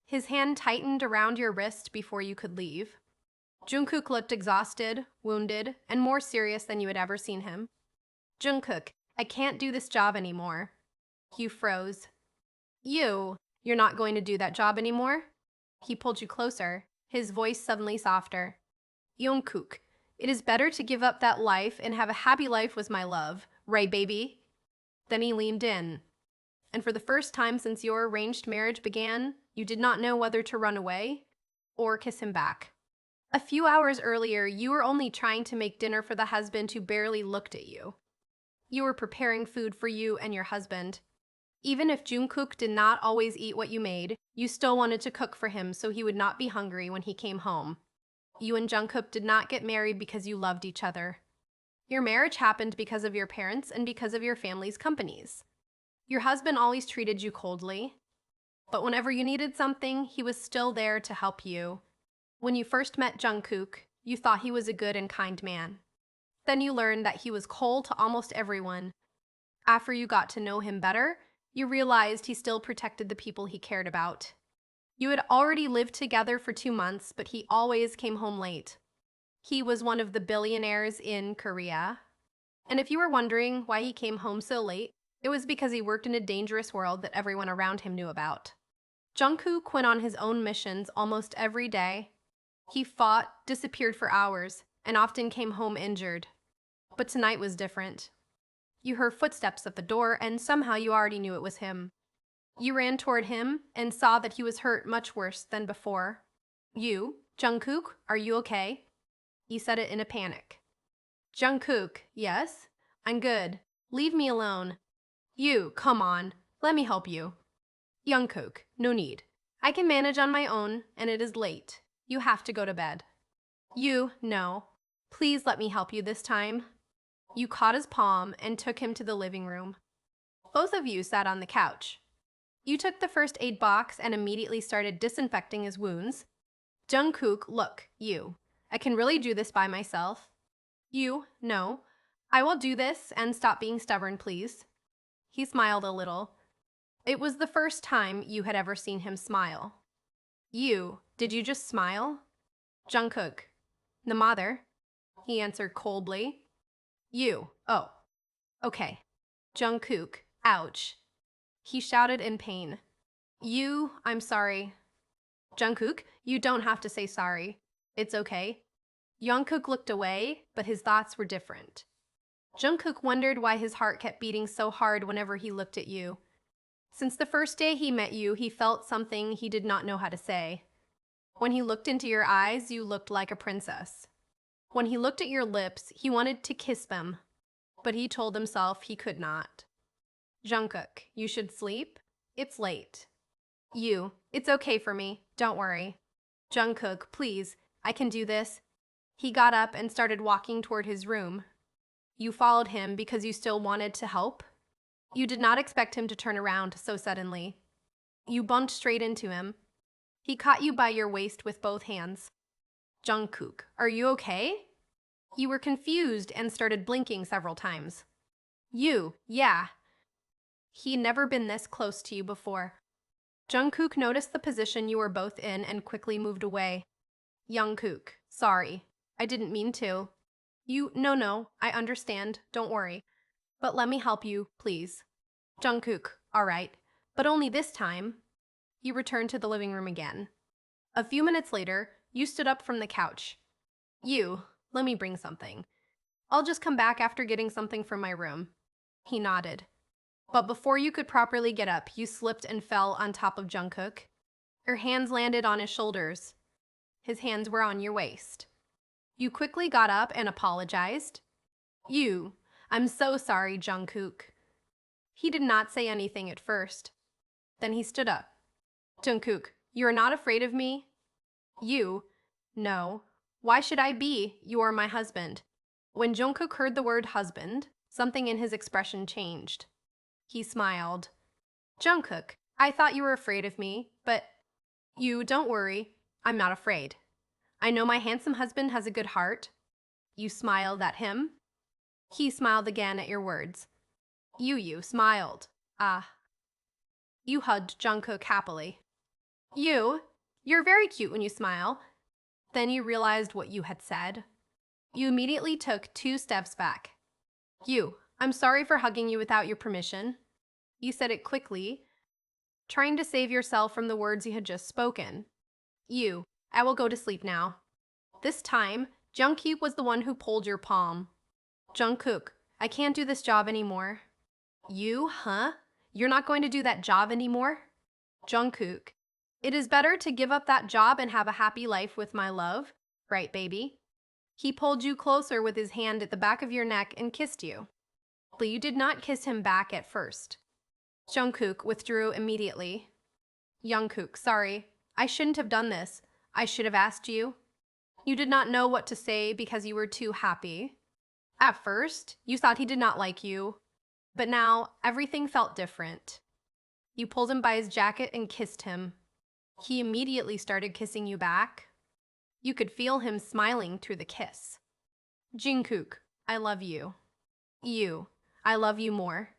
His hand tightened around your wrist before you could leave. Jungkook looked exhausted, wounded, and more serious than you had ever seen him. Jungkook, I can't do this job anymore. You froze. You're not going to do that job anymore? He pulled you closer, his voice suddenly softer. Jungkook, it is better to give up that life and have a happy life with my love, right, baby? Then he leaned in. And for the first time since your arranged marriage began, you did not know whether to run away or kiss him back. A few hours earlier, you were only trying to make dinner for the husband who barely looked at you. You were preparing food for you and your husband. Even if Jungkook did not always eat what you made, you still wanted to cook for him so he would not be hungry when he came home. You and Jungkook did not get married because you loved each other. Your marriage happened because of your parents and because of your family's companies. Your husband always treated you coldly, but whenever you needed something, he was still there to help you. When you first met Jungkook, you thought he was a good and kind man. Then you learned that he was cold to almost everyone. After you got to know him better, you realized he still protected the people he cared about. You had already lived together for 2 months, but he always came home late. He was one of the billionaires in Korea. And if you were wondering why he came home so late, it was because he worked in a dangerous world that everyone around him knew about. Jungkook went on his own missions almost every day. He fought, disappeared for hours, and often came home injured. But tonight was different. You heard footsteps at the door, and somehow you already knew it was him. You ran toward him and saw that he was hurt much worse than before. Jungkook, are you okay? He said it in a panic. Jungkook, yes? I'm good. Leave me alone. Come on. Let me help you. Jungkook, no need. I can manage on my own, and it is late. You have to go to bed. No. Please let me help you this time. You caught his palm and took him to the living room. Both of you sat on the couch. You took the first aid box and immediately started disinfecting his wounds. Jungkook, look, I can really do this by myself. No. I will do this and stop being stubborn, please. He smiled a little. It was the first time you had ever seen him smile. Did you just smile? Jungkook, the mother. He answered coldly. Oh, okay. Jungkook, ouch. He shouted in pain. I'm sorry. Jungkook, you don't have to say sorry. It's okay. Jungkook looked away, but his thoughts were different. Jungkook wondered why his heart kept beating so hard whenever he looked at you. Since the first day he met you, he felt something he did not know how to say. When he looked into your eyes, you looked like a princess. When he looked at your lips, he wanted to kiss them, but he told himself he could not. Jungkook, you should sleep. It's late. It's okay for me. Don't worry. Jungkook, please, I can do this. He got up and started walking toward his room. You followed him because you still wanted to help. You did not expect him to turn around so suddenly. You bumped straight into him. He caught you by your waist with both hands. Jungkook, are you okay? You were confused and started blinking several times. Yeah. He'd never been this close to you before. Jungkook noticed the position you were both in and quickly moved away. Jungkook, sorry. I didn't mean to. No, I understand. Don't worry. But let me help you, please. Jungkook, all right. But only this time. You returned to the living room again. A few minutes later, you stood up from the couch. Let me bring something. I'll just come back after getting something from my room. He nodded. But before you could properly get up, you slipped and fell on top of Jungkook. Your hands landed on his shoulders. His hands were on your waist. You quickly got up and apologized. I'm so sorry, Jungkook. He did not say anything at first. Then he stood up. Jungkook, you are not afraid of me? No. Why should I be? You are my husband. When Jungkook heard the word husband, something in his expression changed. He smiled. Jungkook, I thought you were afraid of me, but don't worry. I'm not afraid. I know my handsome husband has a good heart. You smiled at him. He smiled again at your words. You smiled. Ah. You hugged Jungkook happily. You're very cute when you smile. Then you realized what you had said. You immediately took 2 steps back. I'm sorry for hugging you without your permission. You said it quickly, trying to save yourself from the words you had just spoken. I will go to sleep now. This time, Jungkook was the one who pulled your palm. Jungkook, I can't do this job anymore. Huh? You're not going to do that job anymore? Jungkook, it is better to give up that job and have a happy life with my love, right, baby? He pulled you closer with his hand at the back of your neck and kissed you. But you did not kiss him back at first. Jungkook withdrew immediately. Jungkook, sorry. I shouldn't have done this. I should have asked you. You did not know what to say because you were too happy. At first, you thought he did not like you. But now, everything felt different. You pulled him by his jacket and kissed him. He immediately started kissing you back. You could feel him smiling through the kiss. Jungkook, I love you. I love you more.